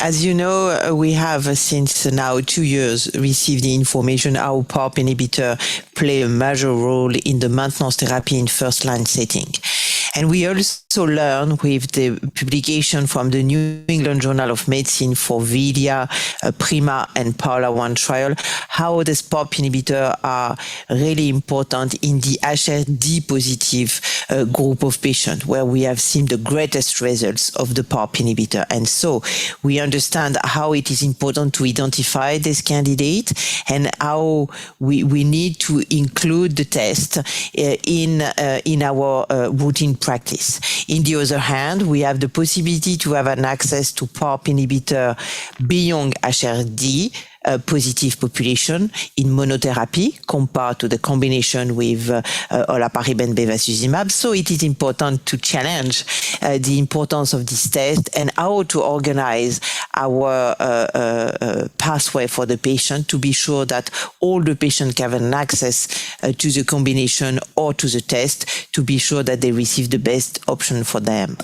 As you know, we have since now 2 years received the information how PARP inhibitor play a major role in the maintenance therapy in first-line setting. And we also learn with the publication from the New England Journal of Medicine for VIDIA, PRIMA, and PAOLA-1 trial, how this PARP inhibitor are really important in the HRD positive group of patients, where we have seen the greatest results of the PARP inhibitor. And so we understand how it is important to identify this candidate and how we need to include the test in our routine practice. In the other hand, we have the possibility to have an access to PARP inhibitor beyond HRD positive population in monotherapy compared to the combination with olaparib and bevacizumab. So it is important to challenge the importance of this test and how to organize our pathway for the patient to be sure that all the patients can have an access to the combination or to the test to be sure that they receive the best option for them.